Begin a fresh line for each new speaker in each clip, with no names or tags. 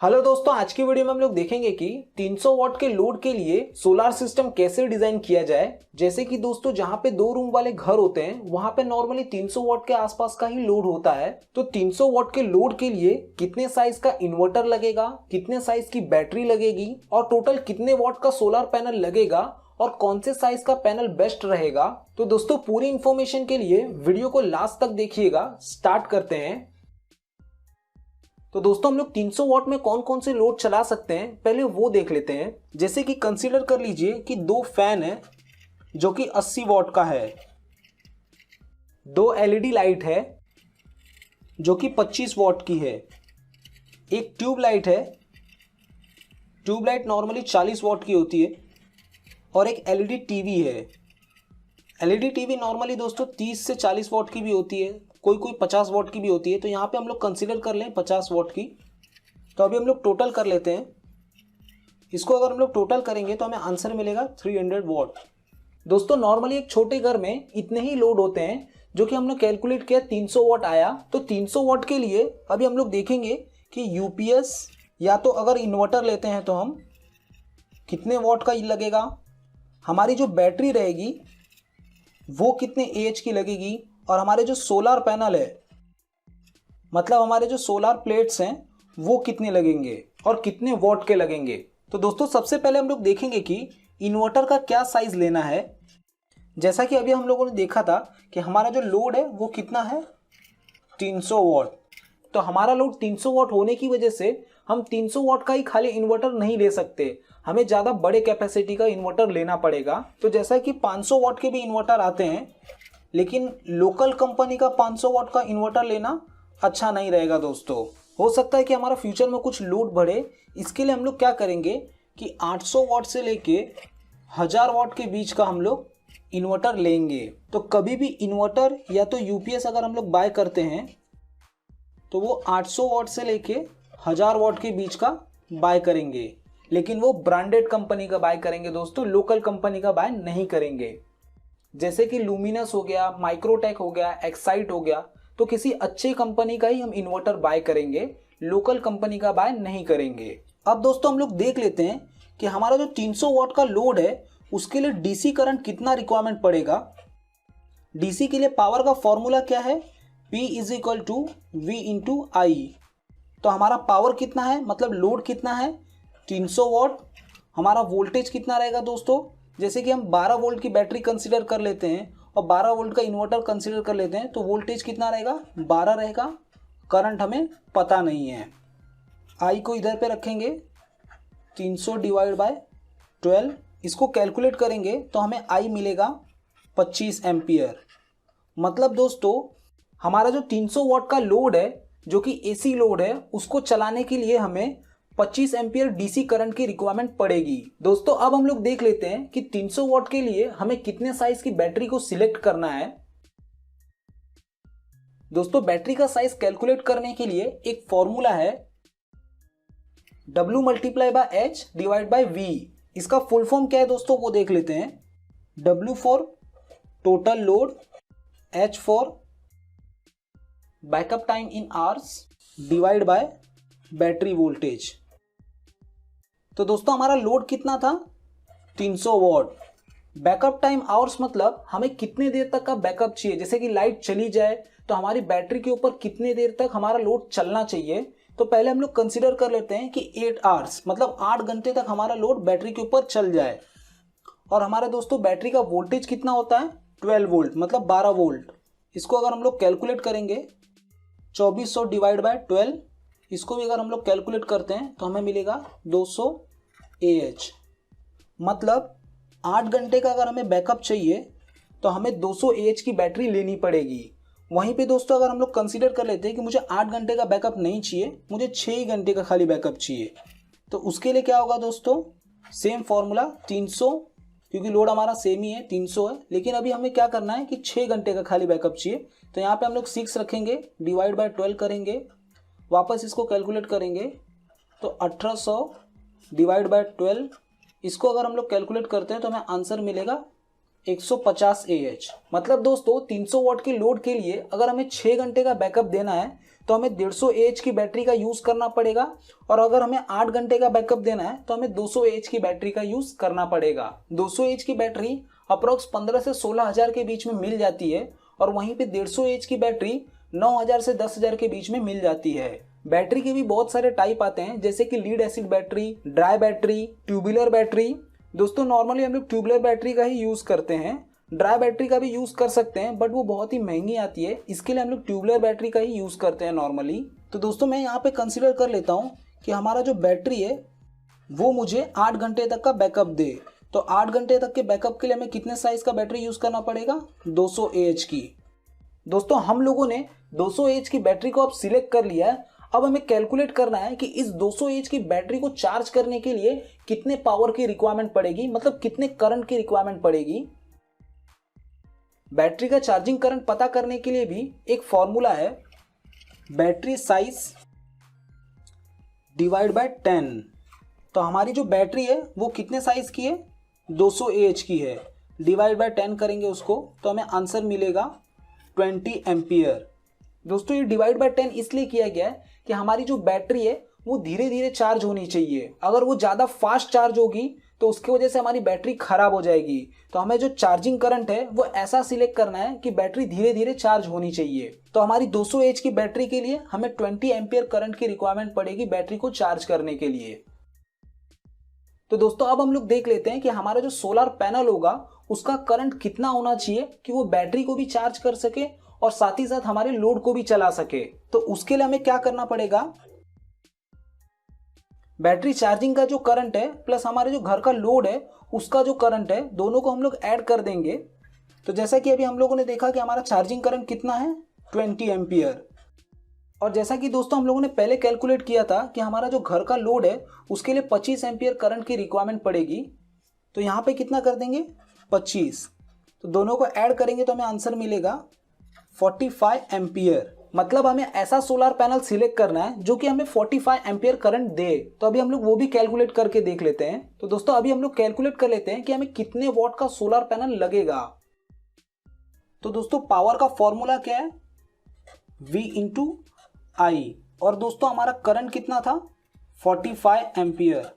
Hello दोस्तों, आज की वीडियो में हम लोग देखेंगे कि 300 वॉट के लोड के लिए सोलार सिस्टम कैसे डिजाइन किया जाए। जैसे कि दोस्तों जहां पे 2 रूम वाले घर होते हैं वहां पे नॉर्मली 300 वॉट के आसपास का ही लोड होता है। तो 300 वॉट के लोड के लिए कितने साइज का इन्वर्टर लगेगा, कितने साइज की बैटरी लगेगी और टोटल कितने वॉट का सोलर पैनल लगेगा और कौन से साइज का पैनल बेस्ट रहेगा। तो दोस्तों पूरी इंफॉर्मेशन के लिए वीडियो को लास्ट तक देखिएगा। स्टार्ट करते हैं। तो दोस्तों हम लोग 300 वॉट में कौन कौन से लोड चला सकते हैं पहले वो देख लेते हैं। जैसे कि कंसीडर कर लीजिए कि 2 फैन है जो कि 80 वॉट का है, 2 एलईडी लाइट है जो कि 25 वॉट की है, एक ट्यूब लाइट है, ट्यूब लाइट नॉर्मली 40 वॉट की होती है, और एक एलईडी टीवी है। एलईडी टीवी नॉर्मली दोस्तों 30 से 40 वॉट की भी होती है, कोई 50 वॉट की भी होती है। तो यहाँ पे हम लोग कंसीडर कर लें 50 वॉट की। तो अभी हम लोग टोटल कर लेते हैं। इसको अगर हम लोग टोटल करेंगे तो हमें आंसर मिलेगा 300 वॉट। दोस्तों नॉर्मली एक छोटे घर में इतने ही लोड होते हैं, जो कि हमने कैलकुलेट किया 300 वॉट आया। तो 300 वॉट के लिए अभी हम लोग देखेंगे कि यूपीएस या तो अगर इन्वर्टर लेते हैं तो हम कितने वॉट का लगेगा, हमारी जो बैटरी रहेगी वो कितने एच की लगेगी, और हमारे जो सोलर पैनल है मतलब हमारे जो सोलर प्लेट्स हैं वो कितने लगेंगे और कितने वॉट के लगेंगे। तो दोस्तों सबसे पहले हम लोग देखेंगे कि इन्वर्टर का क्या साइज लेना है। जैसा कि अभी हम लोगों ने देखा था कि हमारा जो लोड है वो कितना है 300 वॉट। तो हमारा लोड 300 वॉट होने की वजह से हम 300 वॉट का ही खाली इन्वर्टर नहीं ले सकते, हमें ज़्यादा बड़े कैपेसिटी का इन्वर्टर लेना पड़ेगा। तो जैसा कि 500 वॉट के भी इन्वर्टर आते हैं, लेकिन लोकल कंपनी का 500 वॉट का इन्वर्टर लेना अच्छा नहीं रहेगा दोस्तों। हो सकता है कि हमारा फ्यूचर में कुछ लोड बढ़े। इसके लिए हम लोग क्या करेंगे कि 800 वॉट से लेके 1000 वॉट के बीच का हम लोग इन्वर्टर लेंगे। तो कभी भी इन्वर्टर या तो यूपीएस अगर हम लोग बाय करते हैं तो वो 800 वॉट से लेके 1000 वॉट के बीच का बाय करेंगे, लेकिन वो ब्रांडेड कंपनी का बाय करेंगे दोस्तों, लोकल कंपनी का बाय नहीं करेंगे। जैसे कि लुमिनस हो गया, माइक्रोटेक हो गया, एक्साइट हो गया। तो किसी अच्छी कंपनी का ही हम इन्वर्टर बाय करेंगे, लोकल कंपनी का बाय नहीं करेंगे। अब दोस्तों हम लोग देख लेते हैं कि हमारा जो 300 वॉट का लोड है उसके लिए डीसी करंट कितना रिक्वायरमेंट पड़ेगा। डीसी के लिए पावर का फॉर्मूला क्या है, P = V × I। तो हमारा पावर कितना है मतलब लोड कितना है 300 वॉट। हमारा वोल्टेज कितना रहेगा दोस्तों, जैसे कि हम 12 वोल्ट की बैटरी कंसीडर कर लेते हैं और 12 वोल्ट का इन्वर्टर कंसीडर कर लेते हैं, तो वोल्टेज कितना रहेगा 12 रहेगा। करंट हमें पता नहीं है। आई को इधर पे रखेंगे, 300 / 12, इसको कैलकुलेट करेंगे तो हमें आई मिलेगा 25 एम्पियर। मतलब दोस्तों हमारा जो 300 वॉट का लोड है जो कि एसी लोड है, उसको चलाने के लिए हमें 25 एम्पियर डीसी करंट की रिक्वायरमेंट पड़ेगी। दोस्तों अब हम लोग देख लेते हैं कि 300 वॉट के लिए हमें कितने साइज की बैटरी को सिलेक्ट करना है। दोस्तों बैटरी का साइज कैलकुलेट करने के लिए एक फॉर्मूला है W × H / V। इसका फुल फॉर्म क्या है दोस्तों वो देख लेते हैं। W for total load, H for backup time in hours divide by battery voltage. तो दोस्तों हमारा लोड कितना था 300 वॉट। बैकअप टाइम आवर्स मतलब हमें कितने देर तक का बैकअप चाहिए। जैसे कि लाइट चली जाए तो हमारी बैटरी के ऊपर कितने देर तक हमारा लोड चलना चाहिए। तो पहले हम लोग कंसीडर कर लेते हैं कि 8 आवर्स मतलब 8 घंटे तक हमारा लोड बैटरी के ऊपर चल जाए। और हमारा दोस्तों बैटरी का वोल्टेज कितना होता है 12 वोल्ट मतलब 12 वोल्ट। इसको अगर हम लोग कैलकुलेट करेंगे 2400 / 12, इसको भी अगर हम लोग कैलकुलेट करते हैं तो हमें मिलेगा 200 AH। मतलब 8 घंटे का अगर हमें बैकअप चाहिए तो हमें 200 AH की बैटरी लेनी पड़ेगी। वहीं पे दोस्तों अगर हम लोग कंसीडर कर लेते हैं कि मुझे 8 घंटे का बैकअप नहीं चाहिए, मुझे 6 ही घंटे का खाली बैकअप चाहिए, तो उसके लिए क्या होगा दोस्तों सेम फॉर्मूला 300, क्योंकि लोड हमारा सेम ही है 300 है, लेकिन अभी हमें क्या करना है कि 6 घंटे का खाली बैकअप चाहिए। तो यहाँ पे हम लोग 6 रखेंगे, डिवाइड बाय 12 करेंगे, वापस इसको कैलकुलेट करेंगे तो 1800 / 12, इसको अगर हम लोग कैलकुलेट करते हैं तो हमें आंसर मिलेगा 150 AH। मतलब दोस्तों 300 वॉट के लोड के लिए अगर हमें 6 घंटे का बैकअप देना है तो हमें 150 AH की बैटरी का यूज करना पड़ेगा, और अगर हमें 8 घंटे का बैकअप देना है तो हमें 200 AH की बैटरी का यूज करना पड़ेगा। 200 AH की बैटरी अप्रोक्स 15 से 16,000 के बीच में मिल जाती है, और वहीं पे 150 AH की बैटरी 9,000 से 10,000 के बीच में मिल जाती है। बैटरी के भी बहुत सारे टाइप आते हैं, जैसे कि lead acid battery, dry battery, tubular battery. दोस्तों नॉर्मली हम लोग ट्यूबुलर बैटरी का ही यूज करते हैं, ड्राई बैटरी का भी यूज कर सकते हैं बट वो बहुत ही महंगी आती है, इसके लिए हम लोग ट्यूबुलर बैटरी का ही यूज करते हैं नॉर्मली। तो दोस्तों मैं यहाँ पे कंसिडर कर लेता हूँ कि हमारा जो बैटरी है वो मुझे 8 घंटे तक का बैकअप दे। तो 8 घंटे तक के बैकअप के लिए हमें कितने साइज का बैटरी यूज करना पड़ेगा? 200 AH की। दोस्तों हम लोगों ने 200 AH की बैटरी को अब सिलेक्ट कर लिया है। अब हमें कैलकुलेट करना है कि इस 200 AH की बैटरी को चार्ज करने के लिए कितने पावर की रिक्वायरमेंट पड़ेगी, मतलब कितने करंट की रिक्वायरमेंट पड़ेगी। बैटरी का चार्जिंग करंट पता करने के लिए भी एक फॉर्मूला है, बैटरी साइज डिवाइड बाय 10। तो हमारी जो बैटरी है वो कितने साइज की है? 200 AH की है। डिवाइड बाय 10 करेंगे उसको तो हमें आंसर मिलेगा 20 एम्पियर। दोस्तों ये डिवाइड बाय 10 इसलिए किया गया है कि हमारी जो बैटरी है वो धीरे धीरे चार्ज होनी चाहिए। अगर वो ज़्यादा फास्ट चार्ज होगी तो उसकी वजह से हमारी बैटरी खराब हो जाएगी। तो हमें जो चार्जिंग करंट है वो ऐसा सिलेक्ट करना है कि बैटरी धीरे धीरे चार्ज होनी चाहिए। तो हमारी 200 AH की बैटरी के लिए हमें 20 एम्पियर करंट की रिक्वायरमेंट पड़ेगी बैटरी को चार्ज करने के लिए। तो दोस्तों अब हम लोग देख लेते हैं कि हमारा जो सोलर पैनल होगा उसका करंट कितना होना चाहिए कि वो बैटरी को भी चार्ज कर सके और साथ ही साथ हमारे लोड को भी चला सके। तो उसके लिए हमें क्या करना पड़ेगा? बैटरी चार्जिंग का जो करंट है प्लस हमारे जो घर का लोड है उसका जो करंट है, दोनों को हम लोग ऐड कर देंगे। तो जैसा कि अभी हम लोगों ने देखा कि हमारा चार्जिंग करंट कितना है? 20 एम्पियर। और जैसा कि दोस्तों हम लोगों ने पहले कैलकुलेट किया था कि हमारा जो घर का लोड है उसके लिए 25 एम्पियर करंट की रिक्वायरमेंट पड़ेगी। तो यहाँ पे कितना कर देंगे? 25। तो दोनों को ऐड करेंगे तो हमें आंसर मिलेगा 45 एम्पियर। मतलब हमें ऐसा सोलर पैनल सिलेक्ट करना है जो कि हमें 45 एम्पियर करंट दे। तो अभी हम लोग वो भी कैलकुलेट करके देख लेते हैं। तो दोस्तों अभी हम लोग कैलकुलेट कर लेते हैं कि हमें कितने वॉट का सोलर पैनल लगेगा। तो दोस्तों पावर का फॉर्मूला क्या है? V इंटू आई। और दोस्तों हमारा करंट कितना था? 45 एम्पियर।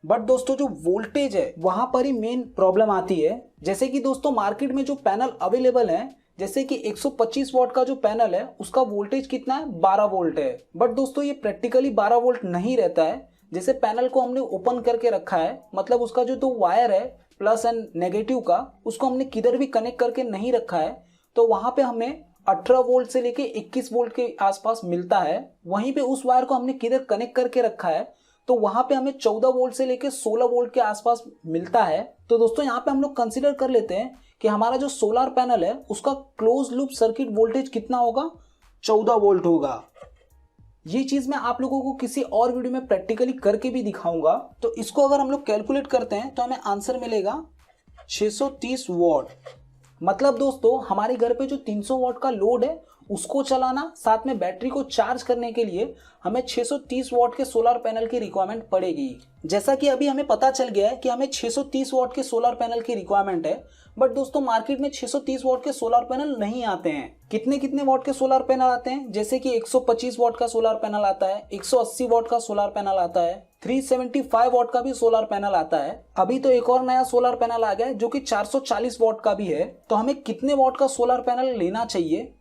बट दोस्तों जो वोल्टेज है वहां पर ही मेन प्रॉब्लम आती है। जैसे कि दोस्तों मार्केट में जो पैनल अवेलेबल है, जैसे कि 125 वॉट का जो पैनल है उसका वोल्टेज कितना है? 12 वोल्ट है। बट दोस्तों ये प्रैक्टिकली 12 वोल्ट नहीं रहता है। जैसे पैनल को हमने ओपन करके रखा है, मतलब उसका जो दो वायर है प्लस एंड नेगेटिव का, उसको हमने किधर भी कनेक्ट करके नहीं रखा है, तो वहां पे हमें 18 वोल्ट से लेके 21 वोल्ट के आसपास मिलता है। वहीं पे उस वायर को हमने किधर कनेक्ट करके रखा है तो वहां पे हमें 14 वोल्ट से लेके 16 वोल्ट के आसपास मिलता है। तो दोस्तों यहाँ पे हम लोग कंसीडर कर लेते हैं कि हमारा जो सोलर पैनल है उसका क्लोज लूप सर्किट वोल्टेज कितना होगा? 14 वोल्ट होगा। ये चीज मैं आप लोगों को किसी और वीडियो में प्रैक्टिकली करके भी दिखाऊंगा। तो इसको अगर हम लोग कैलकुलेट करते हैं तो हमें आंसर मिलेगा 630 वॉट। मतलब दोस्तों हमारे घर पे जो 300 वॉट का लोड है उसको चलाना, साथ में बैटरी को चार्ज करने के लिए हमें 630 वॉट के सोलर पैनल की रिक्वायरमेंट पड़ेगी। जैसा कि अभी हमें पता चल गया है कि हमें 630 वॉट के सोलर पैनल की रिक्वायरमेंट है। बट दोस्तों मार्केट में 630 वॉट के सोलर पैनल नहीं आते हैं। कितने कितने वॉट के सोलर पैनल आते हैं? जैसे कि 125 वॉट का सोलर पैनल आता है, 180 वॉट का सोलर पैनल आता है, 375 वॉट का भी सोलर पैनल आता है। अभी तो एक और नया सोलर पैनल आ गया है जो कि 440 वॉट का भी है। तो हमें कितने वॉट का सोलर पैनल लेना चाहिए?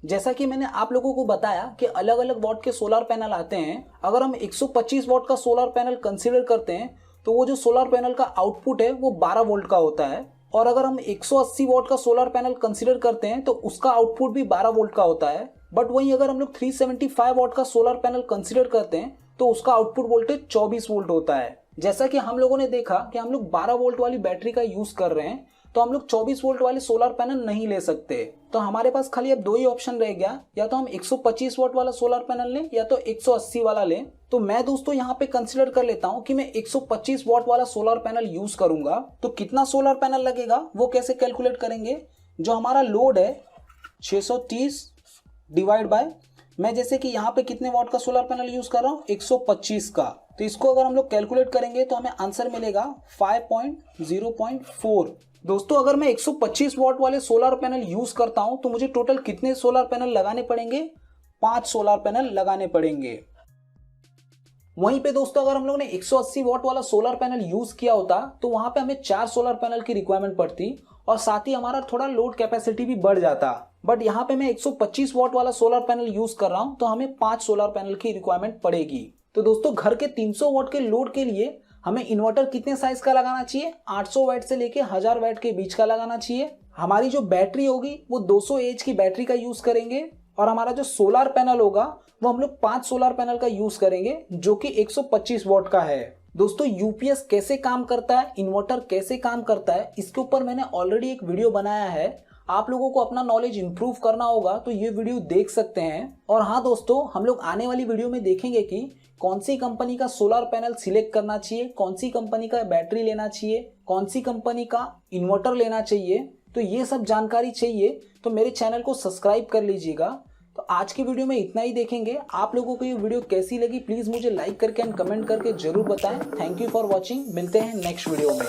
जैसा कि मैंने आप लोगों को बताया कि अलग अलग वॉट के सोलर पैनल आते हैं। अगर हम 125 वॉट का सोलर पैनल कंसीडर करते हैं तो वो जो सोलर पैनल का आउटपुट है वो 12 वोल्ट का होता है। और अगर हम 180 वॉट का सोलर पैनल कंसीडर करते हैं तो उसका आउटपुट भी 12 वोल्ट का होता है। बट वहीं अगर हम लोग 375 वॉट का सोलर पैनल कंसीडर करते हैं तो उसका आउटपुट वोल्टेज 24 वोल्ट होता है। जैसा कि हम लोगों ने देखा कि हम लोग 12 वोल्ट वाली बैटरी का यूज कर रहे हैं तो हम लोग 24 वोल्ट वाले सोलर पैनल नहीं ले सकते। तो हमारे पास खाली अब दो ही ऑप्शन रह गया, या तो हम 125 वोल्ट वाला सोलर पैनल लें या तो 180 वाला लें। तो मैं दोस्तों यहाँ पे कंसीडर कर लेता हूँ कि मैं 125 वॉट वाला सोलर पैनल यूज करूंगा। तो कितना सोलर पैनल लगेगा वो कैसे कैलकुलेट करेंगे? जो हमारा लोड है 630 डिवाइड बाय, मैं जैसे कि यहाँ पे कितने वॉट का सोलर पैनल यूज कर रहा हूँ? 125 का। तो इसको अगर हम लोग कैलकुलेट करेंगे तो हमें आंसर मिलेगा 5.0.4 दोस्तों अगर मैं 125 वॉट वाले सोलर पैनल यूज करता हूं तो मुझे टोटल कितने सोलर पैनल लगाने पड़ेंगे? 5 सोलर पैनल लगाने पड़ेंगे। वहीं पे दोस्तों अगर हम लोगों ने 180 वॉट वाला सोलर पैनल यूज किया होता तो वहां पे हमें 4 सोलर पैनल की रिक्वायरमेंट पड़ती और साथ ही हमारा थोड़ा लोड कैपेसिटी भी बढ़ जाता। बट यहाँ पे मैं 125 वॉट वाला सोलर पैनल यूज कर रहा हूं तो हमें 5 सोलर पैनल की रिक्वायरमेंट पड़ेगी। तो दोस्तों घर के 300 वॉट के लोड के लिए हमें इन्वर्टर कितने साइज का लगाना चाहिए? 800 वैट से लेके 1000 वैट के बीच का लगाना चाहिए। हमारी जो बैटरी होगी वो 200 एच की बैटरी का यूज करेंगे और हमारा जो सोलर पैनल होगा वो हम लोग 5 सोलर पैनल का यूज करेंगे जो कि 125 वॉट का है। दोस्तों यूपीएस कैसे काम करता है, इन्वर्टर कैसे काम करता है, इसके ऊपर मैंने ऑलरेडी एक वीडियो बनाया है। आप लोगों को अपना नॉलेज इंप्रूव करना होगा तो ये वीडियो देख सकते हैं। और हाँ दोस्तों, हम लोग आने वाली वीडियो में देखेंगे कि कौन सी कंपनी का सोलर पैनल सिलेक्ट करना चाहिए, कौन सी कंपनी का बैटरी लेना चाहिए, कौन सी कंपनी का इन्वर्टर लेना चाहिए। तो ये सब जानकारी चाहिए तो मेरे चैनल को सब्सक्राइब कर लीजिएगा। तो आज की वीडियो में इतना ही देखेंगे। आप लोगों को ये वीडियो कैसी लगी प्लीज मुझे लाइक करके एंड कमेंट करके जरूर बताएं। Thank you for watching. मिलते हैं नेक्स्ट वीडियो में।